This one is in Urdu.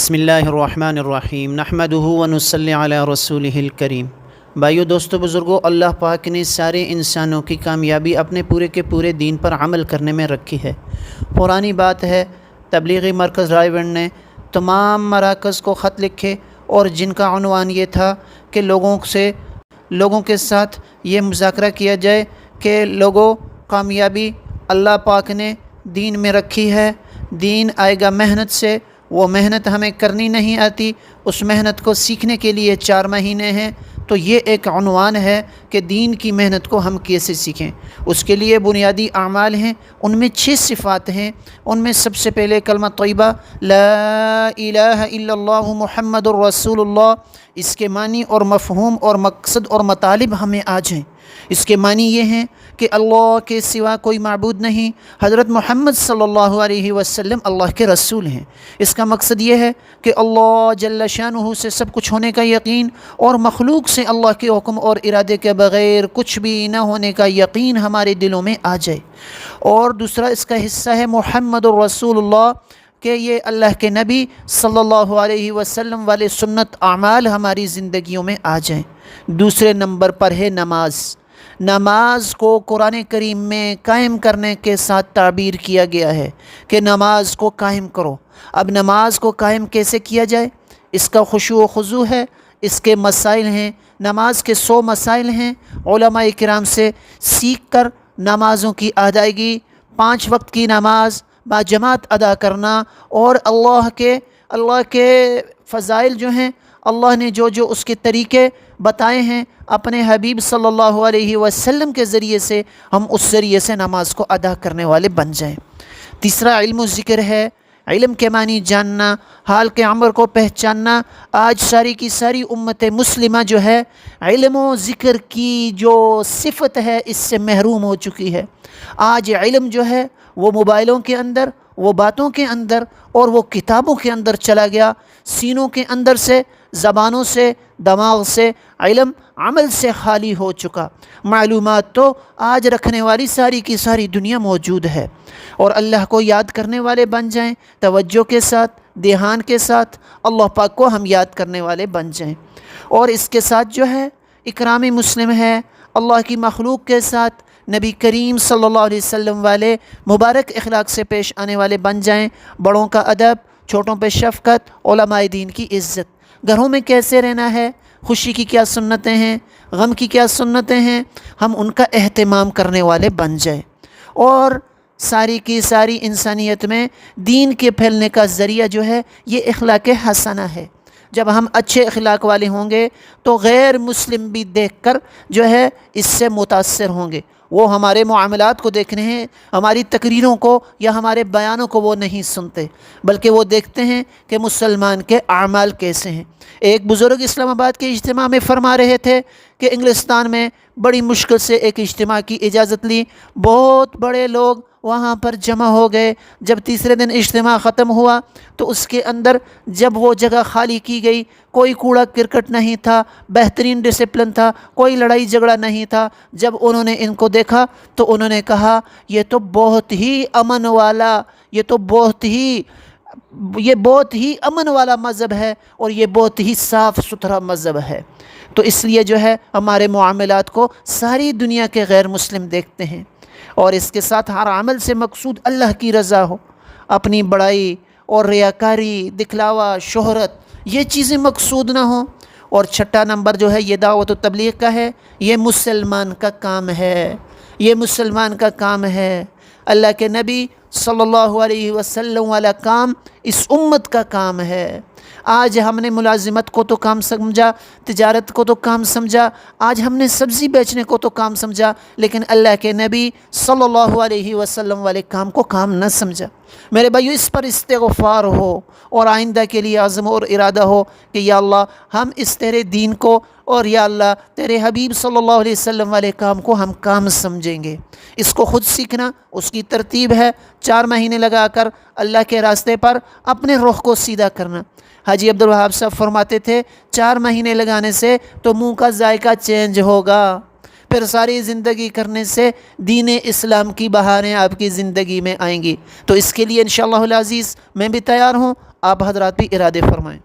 بسم اللہ الرحمن الرحیم نحمدہ ونصلی علی رسولہ الکریم۔ بھائیو، دوستو، بزرگو، اللہ پاک نے سارے انسانوں کی کامیابی اپنے پورے کے پورے دین پر عمل کرنے میں رکھی ہے۔ پرانی بات ہے، تبلیغی مرکز رائے گڑھ نے تمام مراکز کو خط لکھے اور جن کا عنوان یہ تھا کہ لوگوں کے ساتھ یہ مذاکرہ کیا جائے کہ لوگوں، کامیابی اللہ پاک نے دین میں رکھی ہے۔ دین آئے گا محنت سے، وہ محنت ہمیں کرنی نہیں آتی، اس محنت کو سیکھنے کے لیے 4 مہینے ہیں۔ تو یہ ایک عنوان ہے کہ دین کی محنت کو ہم کیسے سیکھیں۔ اس کے لیے بنیادی اعمال ہیں، ان میں 6 صفات ہیں۔ ان میں سب سے پہلے کلمہ طیبہ لا الہ الا اللہ محمد الرسول اللہ، اس کے معنی اور مفہوم اور مقصد اور مطالب ہمیں آ جائیں۔ اس کے معنی یہ ہیں کہ اللہ کے سوا کوئی معبود نہیں، حضرت محمد صلی اللہ علیہ وسلم اللہ کے رسول ہیں۔ اس کا مقصد یہ ہے کہ اللہ جل شانہ سے سب کچھ ہونے کا یقین، اور مخلوق سے اللہ کے حکم اور ارادے کے بغیر کچھ بھی نہ ہونے کا یقین ہمارے دلوں میں آ جائے۔ اور دوسرا اس کا حصہ ہے محمد الرسول اللہ، کہ یہ اللہ کے نبی صلی اللہ علیہ وسلم والے سنت اعمال ہماری زندگیوں میں آ جائیں۔ دوسرے نمبر پر ہے نماز کو قرآن کریم میں قائم کرنے کے ساتھ تعبیر کیا گیا ہے کہ نماز کو قائم کرو۔ اب نماز کو قائم کیسے کیا جائے؟ اس کا خشوع و خضوع ہے، اس کے مسائل ہیں، نماز کے 100 مسائل ہیں۔ علماء کرام سے سیکھ کر نمازوں کی ادائیگی، 5 وقت کی نماز باجماعت ادا کرنا، اور اللہ کے فضائل جو ہیں، اللہ نے جو اس کے طریقے بتائے ہیں اپنے حبیب صلی اللہ علیہ وسلم کے ذریعے سے، ہم اس ذریعے سے نماز کو ادا کرنے والے بن جائیں۔ تیسرا علم و ذکر ہے، علم کے معنی جاننا، حال کے امر کو پہچاننا۔ آج ساری کی ساری امت مسلمہ جو ہے، علم و ذکر کی جو صفت ہے اس سے محروم ہو چکی ہے۔ آج علم جو ہے وہ موبائلوں کے اندر، وہ باتوں کے اندر اور وہ کتابوں کے اندر چلا گیا۔ سینوں کے اندر سے، زبانوں سے، دماغ سے علم عمل سے خالی ہو چکا۔ معلومات تو آج رکھنے والی ساری کی ساری دنیا موجود ہے، اور اللہ کو یاد کرنے والے بن جائیں، توجہ کے ساتھ، دھیان کے ساتھ اللہ پاک کو ہم یاد کرنے والے بن جائیں۔ اور اس کے ساتھ جو ہے اکرام مسلم ہے، اللہ کی مخلوق کے ساتھ نبی کریم صلی اللہ علیہ وسلم والے مبارک اخلاق سے پیش آنے والے بن جائیں۔ بڑوں کا ادب، چھوٹوں پہ شفقت، علماء دین کی عزت۔ گھروں میں کیسے رہنا ہے، خوشی کی کیا سنتیں ہیں، غم کی کیا سنتیں ہیں، ہم ان کا اہتمام کرنے والے بن جائیں۔ اور ساری کی ساری انسانیت میں دین کے پھیلنے کا ذریعہ جو ہے یہ اخلاق حسنہ ہے۔ جب ہم اچھے اخلاق والے ہوں گے تو غیر مسلم بھی دیکھ کر جو ہے اس سے متاثر ہوں گے۔ وہ ہمارے معاملات کو دیکھنے ہیں، ہماری تقریروں کو یا ہمارے بیانوں کو وہ نہیں سنتے، بلکہ وہ دیکھتے ہیں کہ مسلمان کے اعمال کیسے ہیں۔ ایک بزرگ اسلام آباد کے اجتماع میں فرما رہے تھے کہ انگلستان میں بڑی مشکل سے ایک اجتماع کی اجازت لی، بہت بڑے لوگ وہاں پر جمع ہو گئے۔ جب تیسرے دن اجتماع ختم ہوا تو اس کے اندر جب وہ جگہ خالی کی گئی، کوئی کوڑا کرکٹ نہیں تھا، بہترین ڈسپلن تھا، کوئی لڑائی جھگڑا نہیں تھا۔ جب انہوں نے ان کو دیکھا تو انہوں نے کہا یہ تو بہت ہی امن والا، یہ بہت ہی امن والا مذہب ہے، اور یہ بہت ہی صاف ستھرا مذہب ہے۔ تو اس لیے جو ہے ہمارے معاملات کو ساری دنیا کے غیر مسلم دیکھتے ہیں، اور اس کے ساتھ ہر عمل سے مقصود اللہ کی رضا ہو، اپنی بڑائی اور ریاکاری، دکھلاوا، شہرت، یہ چیزیں مقصود نہ ہوں۔ اور 6 نمبر جو ہے یہ دعوت و تبلیغ کا ہے، یہ مسلمان کا کام ہے، یہ مسلمان کا کام ہے۔ اللہ کے نبی صلی اللہ علیہ وسلم والا کام اس امت کا کام ہے۔ آج ہم نے ملازمت کو تو کام سمجھا، تجارت کو تو کام سمجھا، آج ہم نے سبزی بیچنے کو تو کام سمجھا، لیکن اللہ کے نبی صلی اللہ علیہ وسلم والے کام کو کام نہ سمجھا۔ میرے بھائیو، اس پر استغفار ہو اور آئندہ کے لیے عزم اور ارادہ ہو کہ یا اللہ ہم اس تیرے دین کو، اور یا اللہ تیرے حبیب صلی اللہ علیہ وسلم والے کام کو ہم کام سمجھیں گے۔ اس کو خود سیکھنا، اس کی ترتیب ہے 4 مہینے لگا کر اللہ کے راستے پر اپنے رخ کو سیدھا کرنا۔ حاجی عبدالوہاب صاحب فرماتے تھے 4 مہینے لگانے سے تو منہ کا ذائقہ چینج ہوگا، پھر ساری زندگی کرنے سے دین اسلام کی بہاریں آپ کی زندگی میں آئیں گی۔ تو اس کے لیے انشاءاللہ العزیز میں بھی تیار ہوں، آپ حضرات بھی ارادے فرمائیں۔